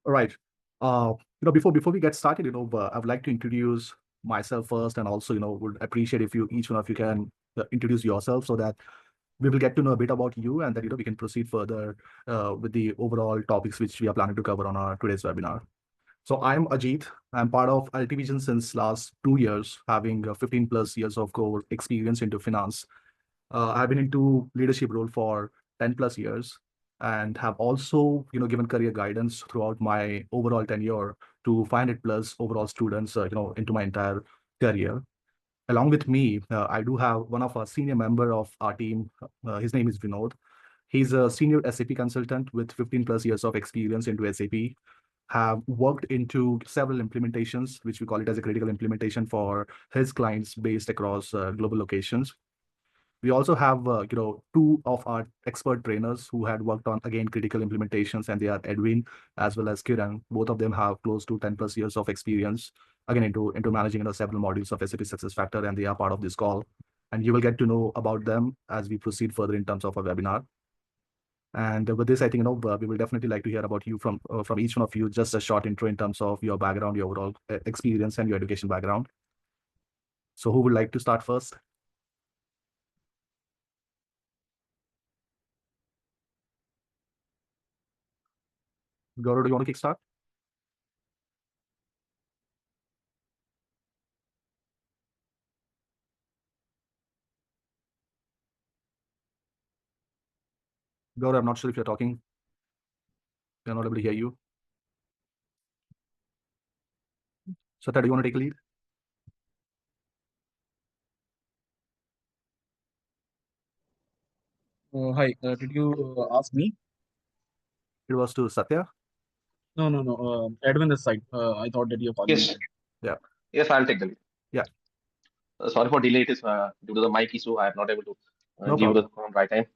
All right. Before we get started, I would like to introduce myself first, and also, would appreciate if you each one of you can introduce yourself so that we will get to know a bit about you, and that we can proceed further with the overall topics which we are planning to cover on our today's webinar. So I'm Ajit. I'm part of Altivision since last 2 years, having 15 plus years of core experience into finance. I've been into leadership role for 10 plus years and have also, given career guidance throughout my overall tenure to 500 plus overall students, into my entire career. Along with me, I do have one of our senior member of our team. His name is Vinod. He's a senior SAP consultant with 15 plus years of experience into SAP, have worked into several implementations, which we call it as a critical implementation for his clients based across global locations. We also have, two of our expert trainers who had worked on, again, critical implementations, and they are Edwin as well as Kiran. Both of them have close to 10 plus years of experience, again, into managing, several modules of SAP SuccessFactors, and they are part of this call. And you will get to know about them as we proceed further in terms of our webinar. And with this, I think, we will definitely like to hear about you from each one of you, just a short intro in terms of your background, your overall experience, and your education background. So who would like to start first? Gaurav, do you want to kickstart? Gaurav, I'm not sure if you're talking. We're not able to hear you. Satya, do you want to take a lead? Hi, did you ask me? It was to Satya. No. Edwin this side. I thought that you're calling me. Yes, Yeah. yes, I'll take the lead. Yeah. Sorry for delay. It is due to the mic issue. I am not able to No give the problem. right time.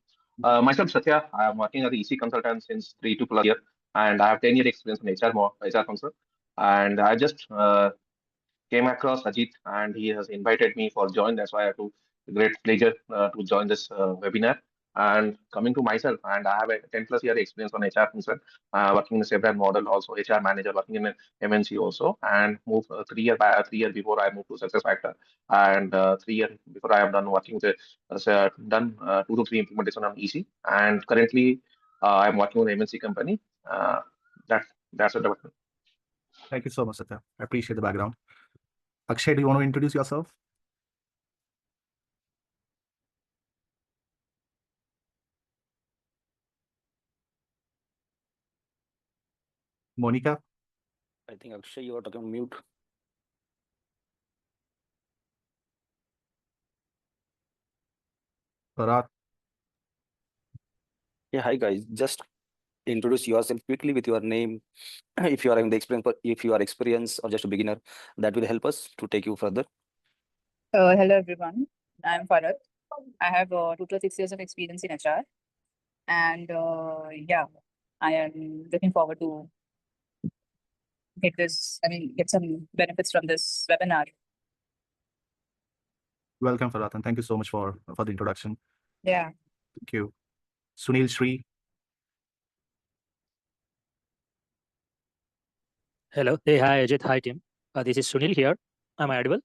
Myself, Satya. I am working as an EC consultant since 3 to plus years, and I have 10 year experience in HR consult. And I just came across Ajit, and he has invited me for join. That's why I have to great pleasure to join this webinar. And coming to myself, and I have a 10 plus year experience on HR concern, working in a several model, also HR manager, working in an MNC also, and moved 3 year by 3 year before I moved to SuccessFactor, and 3 year before I have done working with done 2 to 3 implementation on EC, and currently I'm working with MNC company. That that's it. Thank you so much, Satya. I appreciate the background. Akshay, do you want to introduce yourself? Monica? I think Akshay, you are talking on mute. Bharat? Yeah, hi guys. Just introduce yourself quickly with your name. If you are in the experience, if you are experienced or just a beginner, that will help us to take you further. Hello everyone, I'm Farad. I have 2 to 6 years of experience in HR, and yeah, I am looking forward to get some benefits from this webinar. Welcome, Bharat, and thank you so much for the introduction. Yeah. Thank you. Sunil Sri? Hello. Hey, hi, Ajit. Hi, team. This is Sunil here. Am I audible?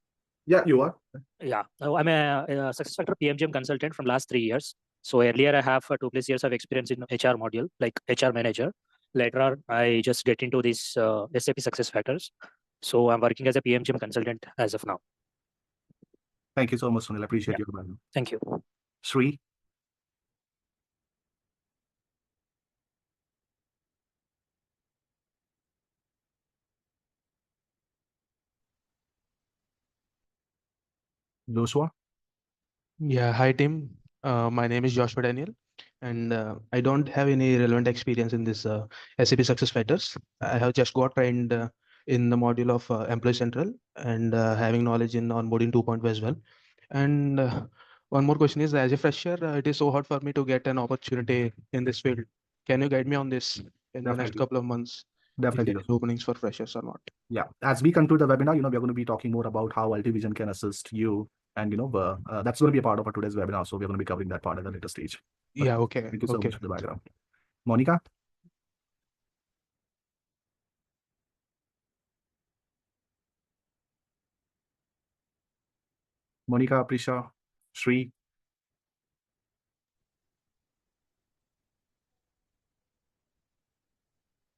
Yeah, you are. Yeah. I'm a SuccessFactor PMGM consultant from last 3 years. So earlier I have 2 plus years of experience in HR module, like HR manager. Later on, I just get into this SAP SuccessFactors. So I'm working as a PMGM consultant as of now. Thank you so much, Sunil. I appreciate your background. Thank you. Sri? Joshua? Yeah, hi team. My name is Joshua Daniel, and I don't have any relevant experience in this SAP SuccessFactors. I have just got trained in the module of Employee Central and having knowledge in onboarding 2.0 as well. And one more question is, as a fresher, it is so hard for me to get an opportunity in this field. Can you guide me on this in the next Definitely. couple of months? Definitely. If there is openings for freshers or not? Yeah. As we conclude the webinar, we are going to be talking more about how Altivision can assist you. And, that's going to be a part of our today's webinar. So we're going to be covering that part at a later stage. But Yeah, okay. thank you so Okay. much for the background. Monica? Monica, Prisha, Sri.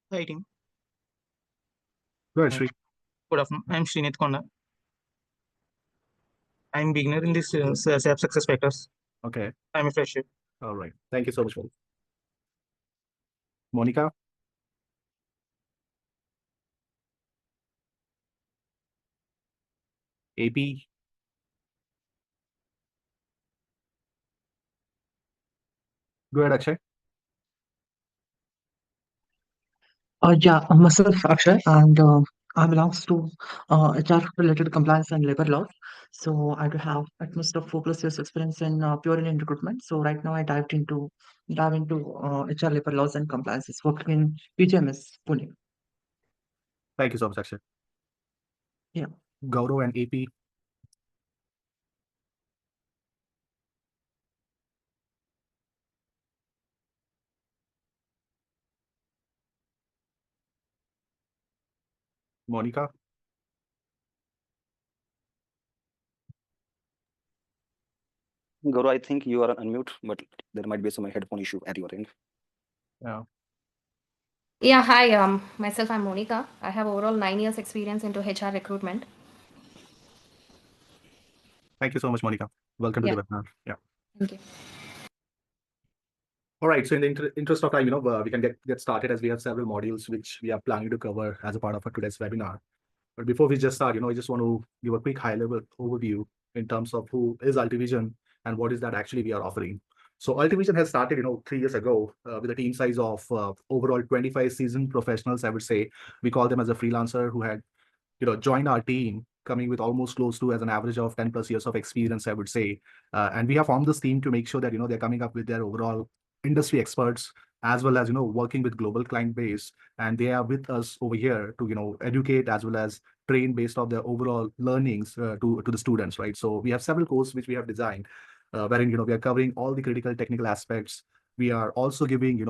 Hi team. Go ahead, Sri. Good afternoon. I'm Srinath Konda. I'm beginner in this SAP success factors. Okay. I'm a fresher. All right. Thank you so much for this. Monica. AP. Go ahead, Akshay. Myself Akshay, and I belongs to HR-related compliance and labor laws. So I do have at most of 4+ years experience in pure Indian recruitment. So right now I dive into HR labor laws and compliances, working in PGMS Pune. Thank you so much, Akshay. Yeah. Gaurav and AP. Monica. Gaurav, I think you are on unmute, but there might be some headphone issue at your end. Yeah. Yeah, hi. Myself, I'm Monica. I have overall 9 years experience into HR recruitment. Thank you so much, Monica. Welcome to the webinar. Yeah. Thank you. All right. So in the interest of time, we can get started as we have several modules which we are planning to cover as a part of today's webinar. But before we just start, I just want to give a quick high-level overview in terms of who is Ultivision and what is that actually we are offering. So Ultivision has started, 3 years ago with a team size of overall 25 seasoned professionals, I would say. We call them as a freelancer who had, joined our team coming with almost close to as an average of 10+ years of experience, I would say. And we have formed this team to make sure that, they're coming up with their overall industry experts as well as, working with global client base. And they are with us over here to, educate as well as train based off their overall learnings to the students, right? So we have several courses which we have designed wherein, we are covering all the critical technical aspects. We are also giving,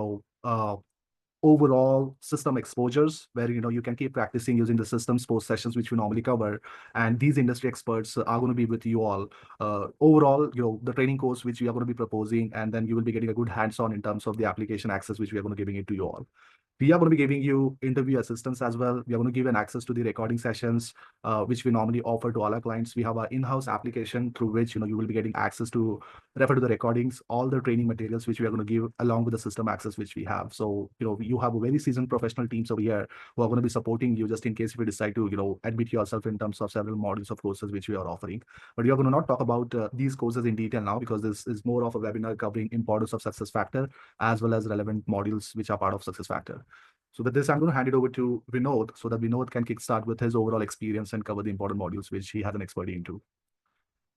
overall system exposures where you can keep practicing using the systems post sessions which we normally cover, and these industry experts are going to be with you all overall, the training course which we are going to be proposing, and then you will be getting a good hands-on in terms of the application access which we are going to giving it to you all. We are going to be giving you interview assistance as well. We are going to give an access to the recording sessions, which we normally offer to all our clients. We have our in-house application through which you will be getting access to refer to the recordings, all the training materials which we are going to give along with the system access which we have. So you have a very seasoned professional teams over here who are going to be supporting you just in case if you decide to admit yourself in terms of several modules of courses which we are offering. But we are going to not talk about these courses in detail now because this is more of a webinar covering importance of success factor as well as relevant modules which are part of success factor. So with this, I'm going to hand it over to Vinod so that Vinod can kickstart with his overall experience and cover the important modules which he has an expertise into.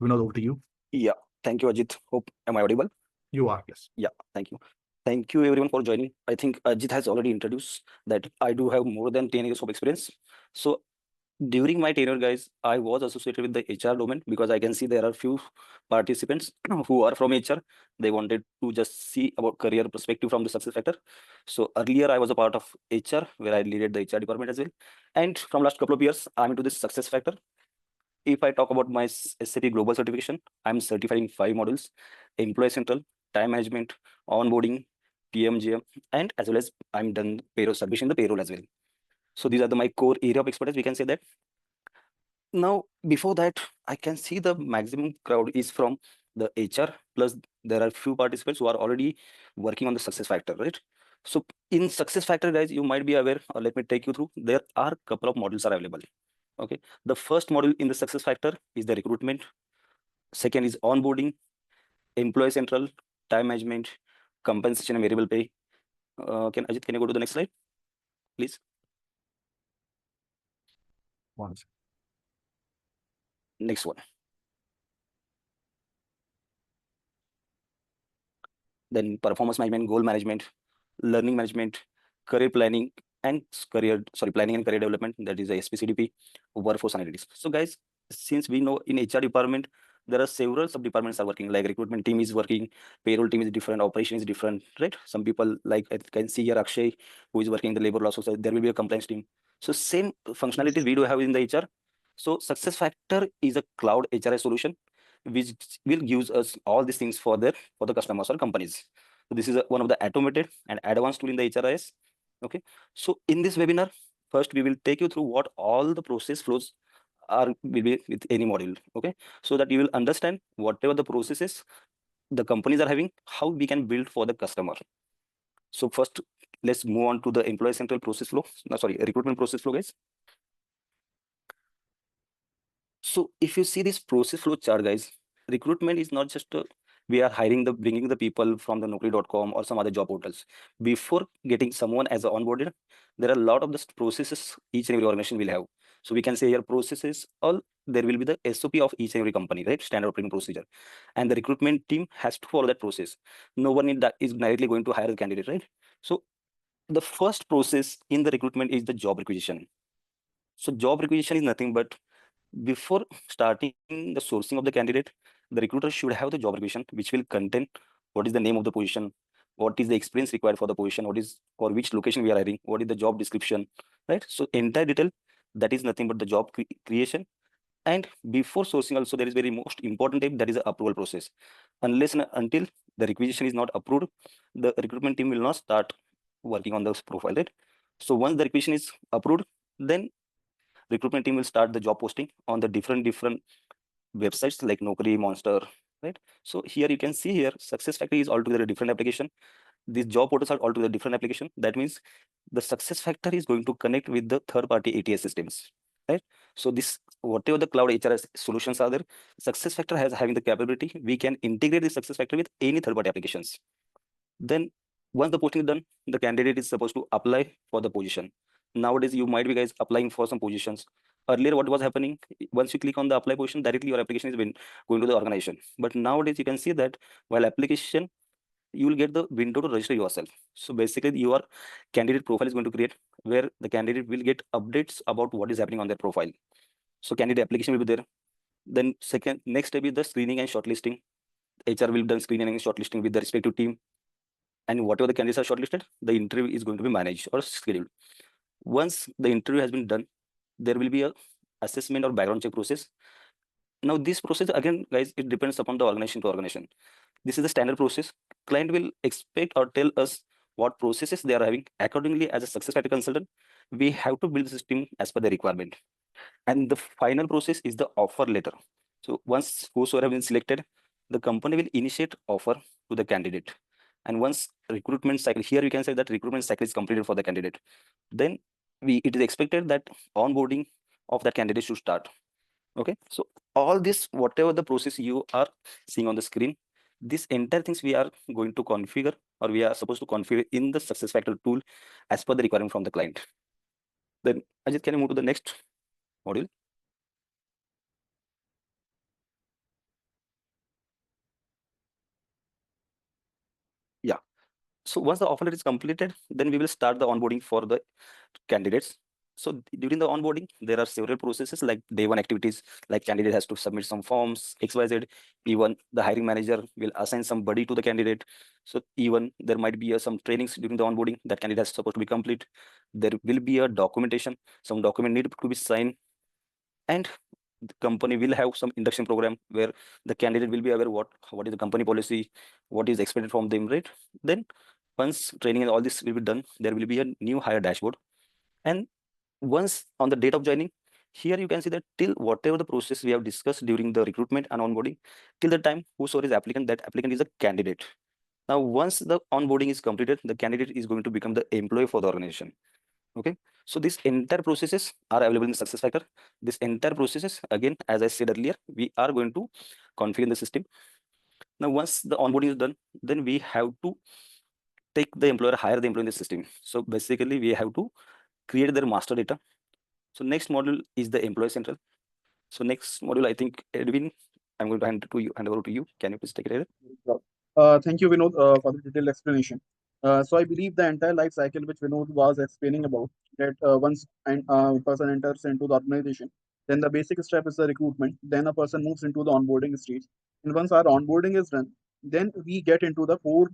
Vinod, over to you. Yeah, thank you, Ajit. Hope am I audible? You are, yes. Yeah, thank you. Thank you everyone for joining. I think Ajit has already introduced that I do have more than 10 years of experience. So during my tenure, guys, I was associated with the HR domain because I can see there are few participants who are from HR. They wanted to just see about career perspective from the success factor. So earlier I was a part of HR where I led the HR department as well. And from last couple of years, I'm into this success factor. If I talk about my SAP global certification, I'm certified in 5 modules: Employee Central, Time Management, Onboarding, PMGM, and as well as I'm done payroll submission, the payroll as well. So these are my core area of expertise, we can say that. Now, before that, I can see the maximum crowd is from the HR, plus there are few participants who are already working on the success factor, right? So in success factor, guys, you might be aware, or let me take you through, there are a couple of modules are available. Okay, the first module in the success factor is the recruitment. Second is onboarding, employee central, time management, compensation and variable pay. Can you go to the next slide, please? Once. Next one. Then performance management, goal management, learning management, career planning, and planning and career development. That is a SPCDP, workforce analytics. So guys, since we know in HR department, there are several sub departments are working, like recruitment team is working, payroll team is different, operation is different, right? Some people, like I can see here Akshay, who is working in the labor law society, there will be a compliance team. So same functionalities we do have in the HR. So success factor is a cloud HRS solution which will use us all these things for the customers or companies. So this is one of the automated and advanced tool in the HRIS. Okay, so in this webinar, first we will take you through what all the process flows will be with any module. Okay, so that you will understand whatever the processes the companies are having, how we can build for the customer. So first, let's move on to the employee central process flow. No, sorry, recruitment process flow, guys. So if you see this process flow chart, guys, recruitment is not just we are bringing the people from the Naukri.com or some other job portals. Before getting someone as an onboarded, there are a lot of the processes each and every organization will have. So we can say here processes, all there will be the SOP of each and every company, right? Standard operating procedure. And the recruitment team has to follow that process. No one is directly going to hire the candidate, right? So the first process in the recruitment is the job requisition. So job requisition is nothing but before starting the sourcing of the candidate, the recruiter should have the job requisition, which will contain what is the name of the position, what is the experience required for the position, what is for which location we are hiring, what is the job description, right? So entire detail, that is nothing but the job creation. And before sourcing also, there is very most important thing, that is the approval process. Unless and until the requisition is not approved, the recruitment team will not start working on this profile, right? So once the requisition is approved, then recruitment team will start the job posting on the different websites like Naukri, Monster, right? So here you can see here, SuccessFactors is altogether a different application. These job portals are altogether different application. That means the SuccessFactors is going to connect with the third-party ATS systems, right? So this, whatever the cloud HRS solutions are there, SuccessFactors has having the capability, we can integrate the SuccessFactors with any third-party applications. Then once the posting is done, the candidate is supposed to apply for the position. Nowadays, you might be guys applying for some positions. Earlier, what was happening, once you click on the apply position, directly your application is going to the organization. But nowadays, you can see that while application, you will get the window to register yourself. So basically, your candidate profile is going to create where the candidate will get updates about what is happening on their profile. So candidate application will be there. Then next step is the screening and shortlisting. HR will done screening and shortlisting with the respective team. And whatever the candidates are shortlisted, the interview is going to be managed or scheduled. Once the interview has been done, there will be a assessment or background check process. Now this process, again, guys, it depends upon the organization to organization. This is the standard process. Client will expect or tell us what processes they are having. Accordingly, as a SuccessFactors consultant, we have to build the system as per the requirement. And the final process is the offer letter. So once whosoever have been selected, the company will initiate offer to the candidate. And once recruitment cycle, here you can say that recruitment cycle is completed for the candidate, then it is expected that onboarding of that candidate should start. Okay, so all this, whatever the process you are seeing on the screen, this entire things we are going to configure, or we are supposed to configure in the SuccessFactors tool as per the requirement from the client. Then Ajit, can you move to the next module? Yeah. So once the offer letter is completed, then we will start the onboarding for the candidates. So during the onboarding, there are several processes like day one activities, like candidate has to submit some forms, XYZ. Even the hiring manager will assign somebody to the candidate. So even there might be some trainings during the onboarding that candidate is supposed to be complete. There will be a documentation, some document need to be signed, and the company will have some induction program where the candidate will be aware what is the company policy, what is expected from them, right? Then once training and all this will be done, there will be a new hire dashboard. And once on the date of joining, here you can see that till whatever the process we have discussed during the recruitment and onboarding, till the time whosoever is applicant, that applicant is a candidate. Now, once the onboarding is completed, the candidate is going to become the employee for the organization. Okay, so these entire processes are available in the SuccessFactors. This entire processes, again, as I said earlier, we are going to configure the system. Now, once the onboarding is done, then we have to take the employer, hire the employee in the system. So basically, we have to create their master data. So next module is the employee central. So next module, I think, Edwin, I'm going to hand over to you. Can you please take it ahead? Thank you, Vinod, for the detailed explanation. So I believe the entire life cycle which Vinod was explaining about, that once a person enters into the organization, then the basic step is the recruitment. Then a person moves into the onboarding stage. And once our onboarding is done, then we get into the core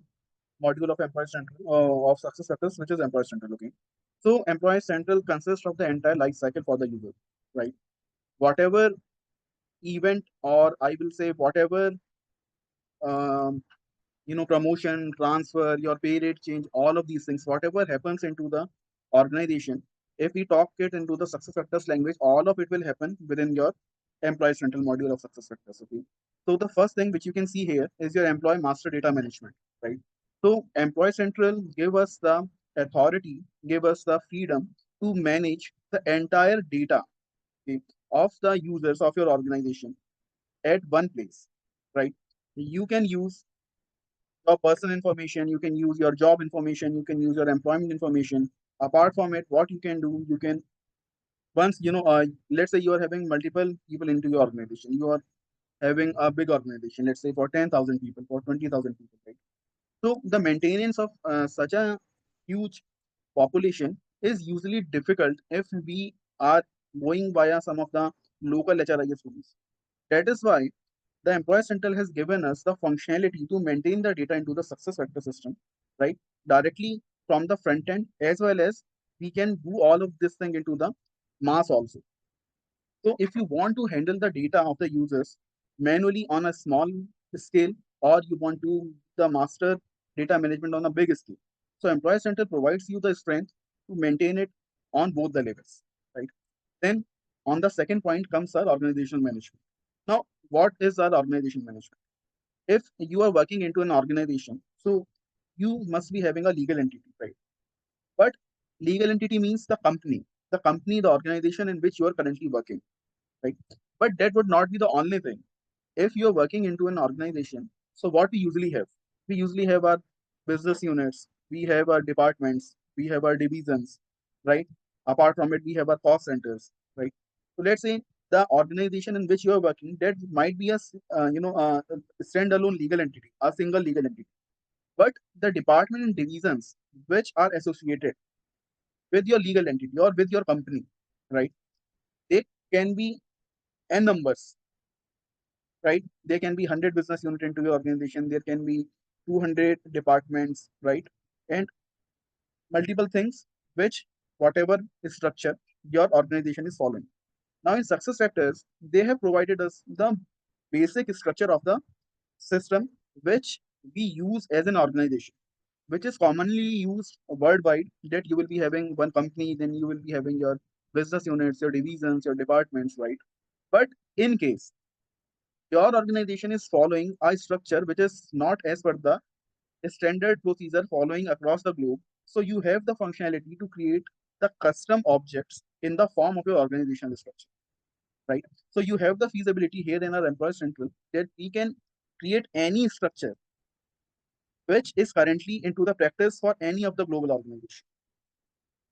module of Employee Central of SuccessFactors, which is Employee Central. Okay. So Employee Central consists of the entire life cycle for the user, right? Whatever event, or I will say whatever um, promotion, transfer, your pay rate change, all of these things, whatever happens into the organization, if we talk it into the success factors language, all of it will happen within your employee central module of success factors. Okay. So the first thing which you can see here is your employee master data management, right? So employee central give us the authority, give us the freedom to manage the entire data, okay, of the users of your organization at one place, right? You can use your personal information, you can use your job information, you can use your employment information. Apart from it, what you can do, you can once let's say you are having multiple people into your organization, you are having a big organization, let's say for 10,000 people, for 20,000 people, right? So the maintenance of such a huge population is usually difficult if we are going via some of the local HRIS tools. That is why the Employee Central has given us the functionality to maintain the data into the success factor system, right? Directly from the front end, as well as we can do all of this thing into the mass also. So if you want to handle the data of the users manually on a small scale, or you want to the master data management on a big scale, so Employee Center provides you the strength to maintain it on both the levels, right? Then on the second point comes our organizational management. Now, what is our organization management? If you are working into an organization, so you must be having a legal entity, right? But legal entity means the organization in which you are currently working, right? But that would not be the only thing. If you are working into an organization, so what we usually have? We usually have our business units, we have our departments, we have our divisions, right? Apart from it, we have our cost centers, right? So let's say the organization in which you are working, that might be a standalone legal entity, a single legal entity. But the department and divisions which are associated with your legal entity or with your company, right? They can be n numbers, right? There can be 100 business unit into your organization. There can be 200 departments, right? And multiple things which whatever structure your organization is following. Now in success factors, they have provided us the basic structure of the system which we use as an organization, which is commonly used worldwide, that you will be having one company, then you will be having your business units, your divisions, your departments, right? But in case your organization is following a structure which is not as per the standard procedure following across the globe, so you have the functionality to create the custom objects in the form of your organizational structure, right? So you have the feasibility here in our Employee Central that we can create any structure which is currently into the practice for any of the global organization.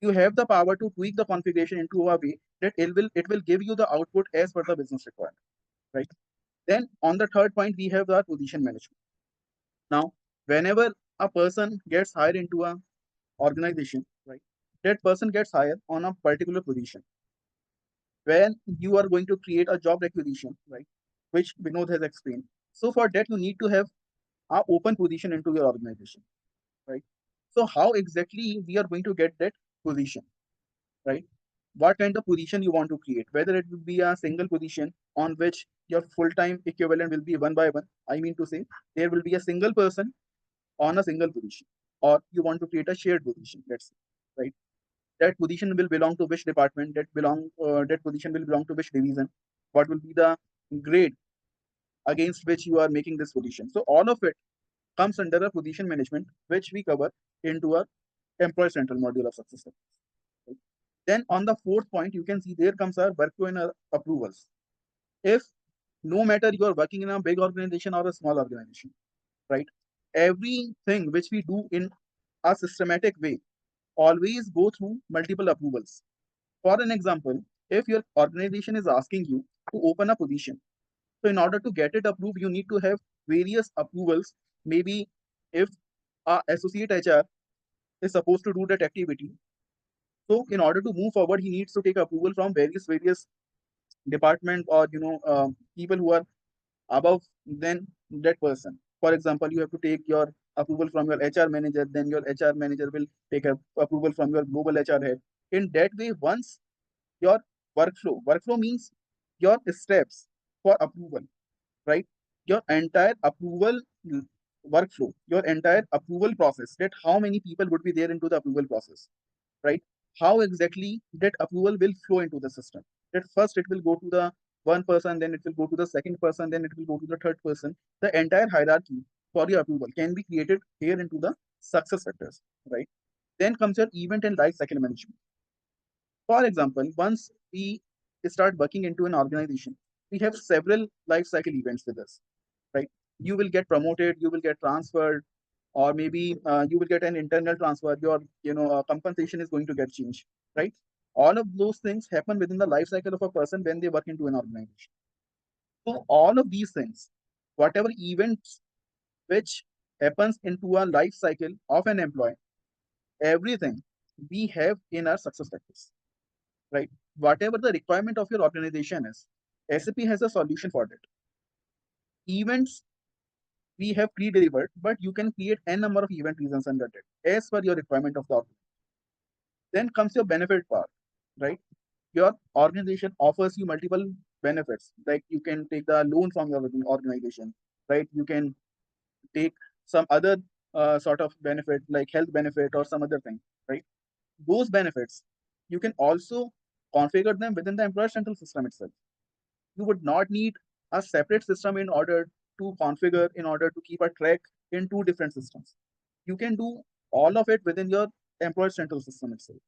You have the power to tweak the configuration into a way that it will give you the output as per the business requirement, right? Then on the third point, we have the position management. Now, whenever a person gets hired into a organization, right, that person gets hired on a particular position. When you are going to create a job requisition, right, which Vinod has explained. So for that, you need to have a open position into your organization, right? So how exactly we are going to get that position, right? What kind of position you want to create, whether it will be a single position on which your full-time equivalent will be one by one. I mean to say, there will be a single person on a single position, or you want to create a shared position, let's say, right? That position will belong to which department, that position will belong to which division, what will be the grade against which you are making this position. So all of it comes under a position management, which we cover into a employee central module of success factors, right? Then on the fourth point, you can see there comes our workflow and approvals. If no matter you are working in a big organization or a small organization, right? Everything which we do in a systematic way always go through multiple approvals. For an example, if your organization is asking you to open a position, so in order to get it approved, you need to have various approvals. Maybe if a associate HR is supposed to do that activity, so in order to move forward, he needs to take approval from various department, or people who are above than that person. For example, you have to take your approval from your HR manager, then your HR manager will take approval from your global HR head. In that way, once your workflow means your steps for approval, right? Your entire approval workflow, your entire approval process, that how many people would be there into the approval process, right? How exactly that approval will flow into the system. That first it will go to the one person, then it will go to the second person, then it will go to the third person. The entire hierarchy for your approval can be created here into the success factors, right? Then comes your event and life cycle management. For example, once we start working into an organization, we have several life cycle events with us, right? You will get promoted, you will get transferred, or maybe you will get an internal transfer. Your compensation is going to get changed, right? All of those things happen within the life cycle of a person when they work into an organization. So all of these things, whatever events which happens into a life cycle of an employee, everything we have in our success factors, right? Whatever the requirement of your organization is, SAP has a solution for that. Events we have pre-delivered, but you can create n number of event reasons under it as per your requirement of the organization. Then comes your benefit part, right? Your organization offers you multiple benefits, like you can take the loan from your organization, right? You can take some other sort of benefit like health benefit or some other thing, right? Those benefits, you can also configure them within the employer central system itself. You would not need a separate system in order to configure, in order to keep a track in two different systems. You can do all of it within your employer central system itself,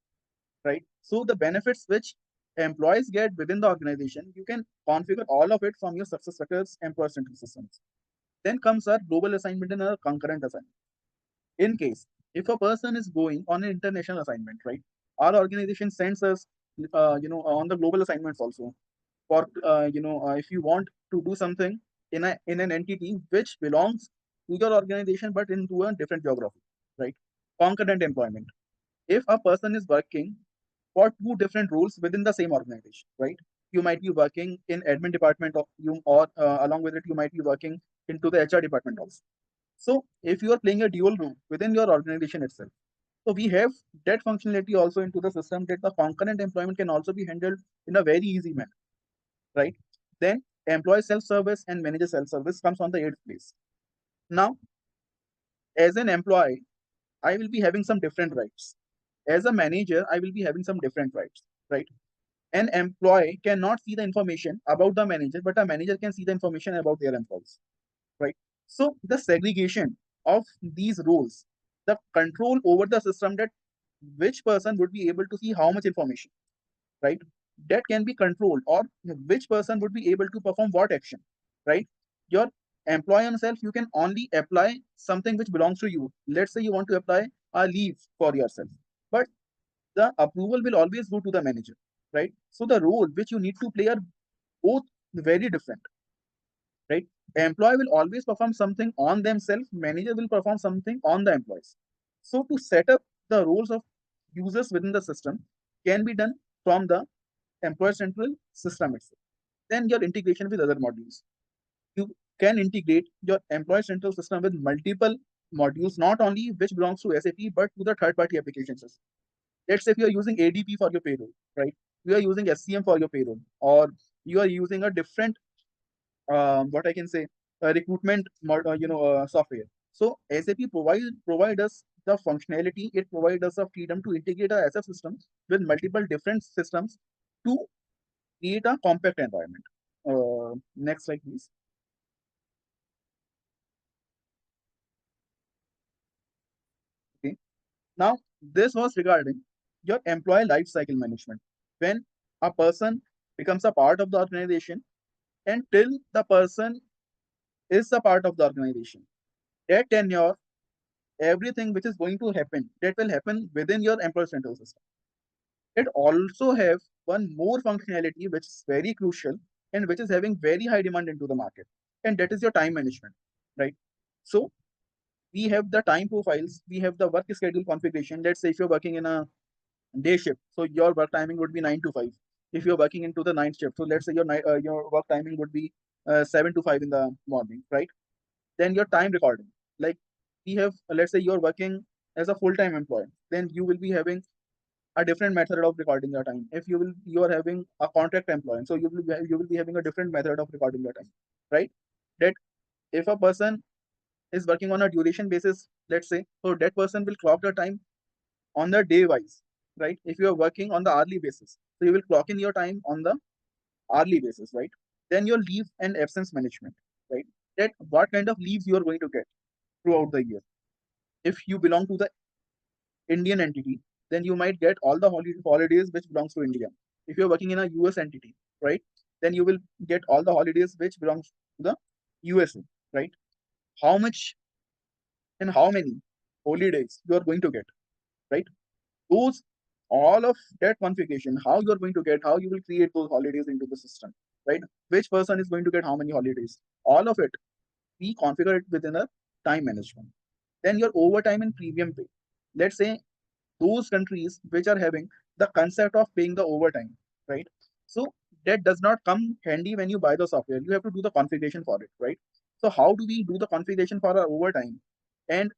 right? So the benefits which employees get within the organization, you can configure all of it from your success factors employer central systems. Then comes our global assignment and our concurrent assignment. In case if a person is going on an international assignment, right? Our organization sends us, on the global assignments also. For if you want to do something in an entity which belongs to your organization but into a different geography, right? Concurrent employment. If a person is working for two different roles within the same organization, right? You might be working in admin department of you, or along with it, you might be working into the HR department also. So if you are playing a dual role within your organization itself, so we have that functionality also into the system, that the concurrent employment can also be handled in a very easy manner, right? Then employee self-service and manager self-service comes on the 8th place. Now, as an employee, I will be having some different rights. As a manager, I will be having some different rights, right? An employee cannot see the information about the manager, but a manager can see the information about their employees, right? So the segregation of these roles, the control over the system, that which person would be able to see how much information, right? That can be controlled, or which person would be able to perform what action, right? Your employee himself, you can only apply something which belongs to you. Let's say you want to apply a leave for yourself, but the approval will always go to the manager, right? So the role which you need to play are both very different, right? Employee will always perform something on themselves, manager will perform something on the employees. So to set up the roles of users within the system can be done from the employer central system itself. Then your integration with other modules. You can integrate your employer central system with multiple modules, not only which belongs to SAP, but to the third-party applications. Let's say if you are using ADP for your payroll, right? You are using SCM for your payroll, or you are using a different, what I can say, recruitment software. So SAP provide us the functionality. It provides us the freedom to integrate our SF system with multiple different systems to create a compact environment. Next slide, please. Okay. Now, this was regarding your employee life cycle management. When a person becomes a part of the organization, until the person is a part of the organization, that tenure, everything which is going to happen, that will happen within your employee central system. It also have one more functionality which is very crucial and which is having very high demand into the market, and that is your time management, right? So we have the time profiles, we have the work schedule configuration. Let's say if you're working in a day shift, so your work timing would be 9 to 5. If you're working into the night shift, so let's say your work timing would be 7 to 5 in the morning, right? Then your time recording, like we have, let's say you're working as a full-time employee, then you will be having a different method of recording your time. If you are having a contract employee, so you will be having a different method of recording your time, right? That if a person is working on a duration basis, let's say, so that person will clock the time on the day wise, right? If you are working on the hourly basis, so you will clock in your time on the hourly basis, right? Then your leave and absence management, right? That what kind of leaves you are going to get throughout the year. If you belong to the Indian entity, then you might get all the holidays which belongs to India. If you're working in a US entity, right, then you will get all the holidays which belongs to the USA, right? How much and how many holidays you are going to get, right? Those all of that configuration, how you are going to get, how you will create those holidays into the system, right? Which person is going to get how many holidays? All of it, we configure it within a time management. Then your overtime and premium pay. Let's say those countries which are having the concept of paying the overtime, right? So that does not come handy when you buy the software. You have to do the configuration for it, right? So how do we do the configuration for our overtime? And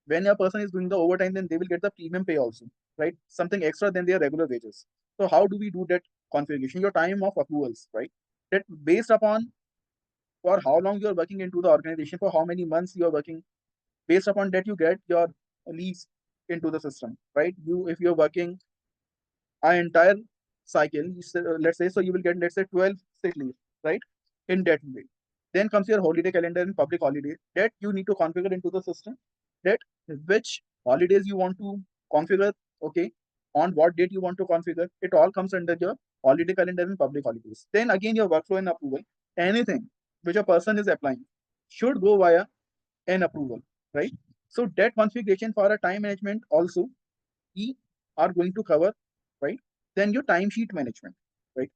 when a person is doing the overtime, then they will get the premium pay also, right? Something extra than their regular wages. So how do we do that configuration? Your time of approvals, right? That based upon for how long you are working into the organization, for how many months you are working, based upon that you get your leaves into the system, right? You if you're working an entire cycle, let's say, so you will get, let's say, 12 sick leave, right? In that way. Then comes your holiday calendar and public holiday that you need to configure into the system, that which holidays you want to configure, okay, on what date you want to configure. It all comes under your holiday calendar and public holidays. Then again, your workflow and approval. Anything which a person is applying should go via an approval, right? So that configuration for a time management also we are going to cover, right? Then your timesheet management, right?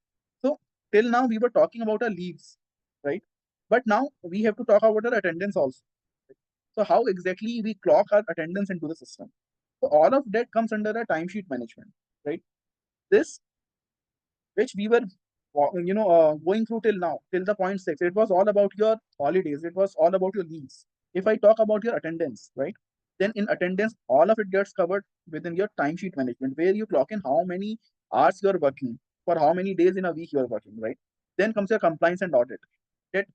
So till now we were talking about our leaves, right? But now we have to talk about our attendance also. Right? So how exactly we clock our attendance into the system? So all of that comes under a timesheet management, right? This which we were going through till now, till the point six, it was all about your holidays, it was all about your leaves. If I talk about your attendance, right, then in attendance all of it gets covered within your timesheet management, where you clock in how many hours you're working, for how many days in a week you're working, right? Then comes your compliance and audit, that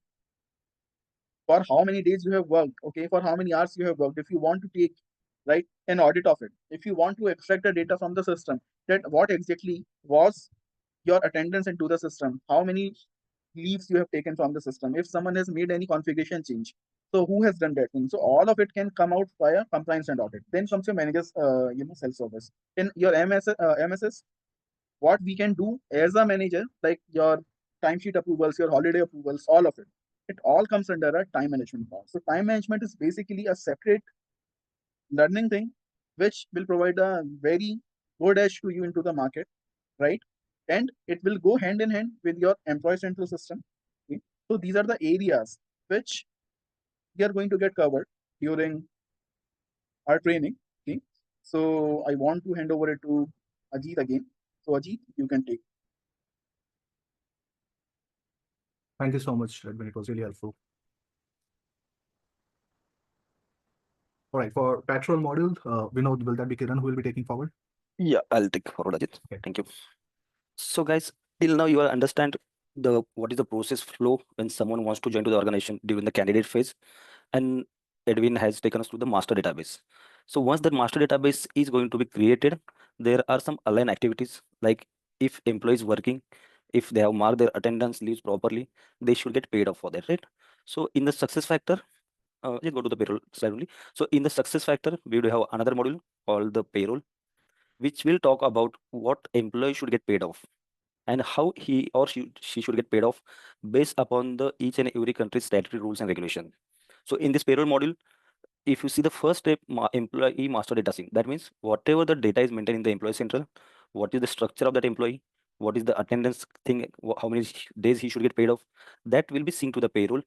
for how many days you have worked, okay, for how many hours you have worked. If you want to take, right, an audit of it, if you want to extract the data from the system, that what exactly was your attendance into the system, how many leaves you have taken from the system, if someone has made any configuration change, so who has done that thing. So all of it can come out via compliance and audit. Then comes your manager's self-service. In your MSS, what we can do as a manager, like your timesheet approvals, your holiday approvals, all of it, it all comes under a time management part. So time management is basically a separate learning thing which will provide a very good edge to you into the market, right? And it will go hand in hand with your employee central system. Okay? So these are the areas which we are going to get covered during our training. Okay? So I want to hand over it to Ajit again. So Ajit, you can take. Thank you so much, Edwin. It was really helpful. All right, for patrol module, Vinod, will that be Kiran who will be taking forward? Yeah, I'll take forward, Ajit. Okay. Thank you. So guys, till now you will understand what is the process flow when someone wants to join to the organization during the candidate phase, and Edwin has taken us to the master database. So once that master database is going to be created, there are some align activities, like if employee is working, if they have marked their attendance leaves properly, they should get paid off for that, right? So in the success factor, just go to the payroll slide only. So in the success factor, we do have another module called the payroll, which will talk about what employee should get paid off and how he or she should get paid off based upon the each and every country's statutory rules and regulation. So in this payroll module, if you see the first step, employee master data sync, that means whatever the data is maintained in the employee central, what is the structure of that employee, what is the attendance thing, how many days he should get paid off, that will be synced to the payroll.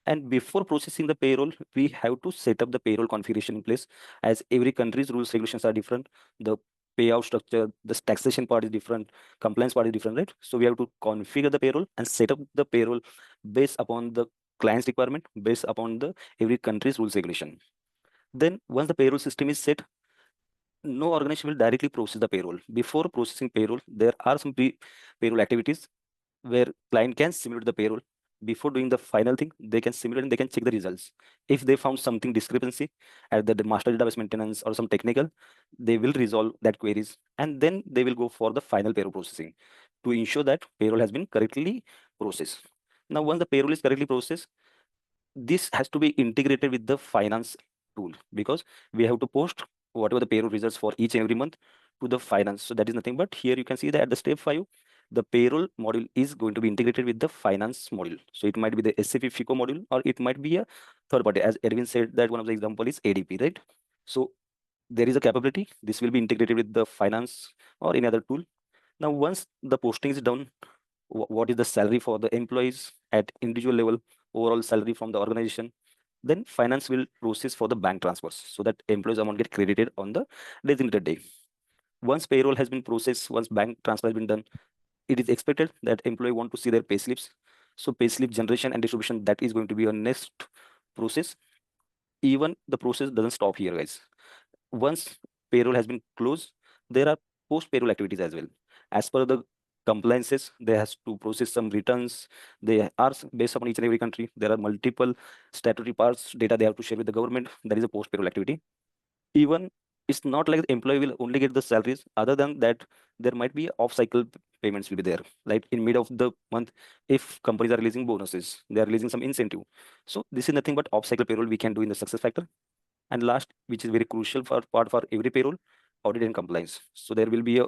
And before processing the payroll, we have to set up the payroll configuration in place, as every country's rules regulations are different. The payout structure, the taxation part is different, compliance part is different, right? So we have to configure the payroll and set up the payroll based upon the client's requirement, based upon the every country's rules regulation. Then once the payroll system is set, no organization will directly process the payroll. Before processing payroll, there are some payroll activities where client can simulate the payroll. Before doing the final thing, they can simulate and they can check the results. If they found something discrepancy at the master database maintenance or some technical, they will resolve that queries and then they will go for the final payroll processing to ensure that payroll has been correctly processed. Now, once the payroll is correctly processed, this has to be integrated with the finance tool because we have to post whatever the payroll results for each and every month to the finance. So that is nothing but here you can see that at the step 5, the payroll module is going to be integrated with the finance module. So it might be the SAP FICO module or it might be a third party. As Erwin said that one of the example is ADP, right? So there is a capability. This will be integrated with the finance or any other tool. Now, once the posting is done, what is the salary for the employees at individual level, overall salary from the organization, then finance will process for the bank transfers so that employees amount get credited on the designated day. Once payroll has been processed, once bank transfer has been done, it is expected that employee want to see their payslips. So payslip generation and distribution, that is going to be a next process. Even the process doesn't stop here, guys. Once payroll has been closed, there are post payroll activities as well. As per the compliances, they has to process some returns. They are based upon each and every country. There are multiple statutory parts data they have to share with the government. That is a post payroll activity. Even it's not like the employee will only get the salaries. Other than that, there might be off cycle payments will be there. Like in mid of the month, if companies are releasing bonuses, they are releasing some incentive. So this is nothing but off cycle payroll we can do in the success factor. And last, which is very crucial for part for every payroll, audit and compliance. So there will be a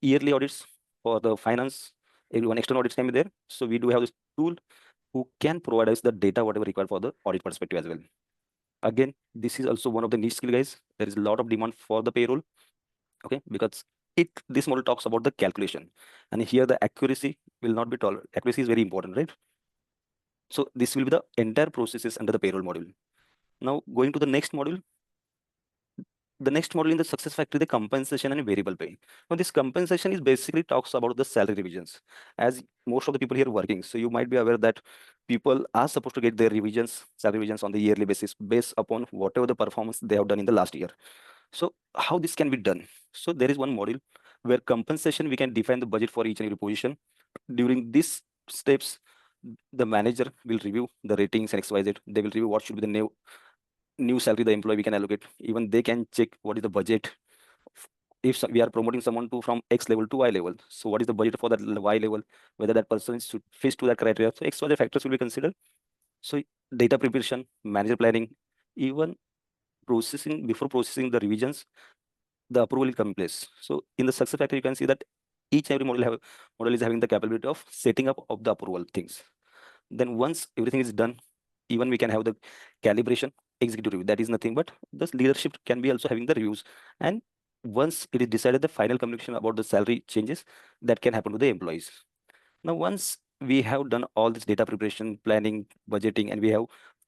yearly audits for the finance. Everyone external audits can be there. So we do have this tool who can provide us the data whatever required for the audit perspective as well. Again, this is also one of the niche skill, guys. There is a lot of demand for the payroll. Okay, because this model talks about the calculation, and here the accuracy will not be tolerated. Accuracy is very important, right? So this will be the entire processes under the payroll module. Now going to the next module, the next model in the success factor, the compensation and variable pay. Now this compensation is basically talks about the salary revisions, as most of the people here working. So you might be aware that people are supposed to get their revisions, salary revisions on the yearly basis based upon whatever the performance they have done in the last year. So how this can be done? So there is one model where compensation, we can define the budget for each and every position. During these steps, the manager will review the ratings and XYZ. They will review what should be the new salary the employee we can allocate. Even they can check what is the budget. If we are promoting someone to from X level to Y level, so what is the budget for that Y level, whether that person is fit to that criteria. So XYZ factors will be considered. So data preparation, manager planning, even processing, before processing the revisions, the approval will come in place. So in the success factor, you can see that each and every model is having the capability of setting up of the approval things. Then once everything is done, even we can have the calibration executive review. That is nothing but the leadership can be also having the reviews. And once it is decided, the final communication about the salary changes that can happen to the employees. Now, once we have done all this data preparation, planning, budgeting, and we have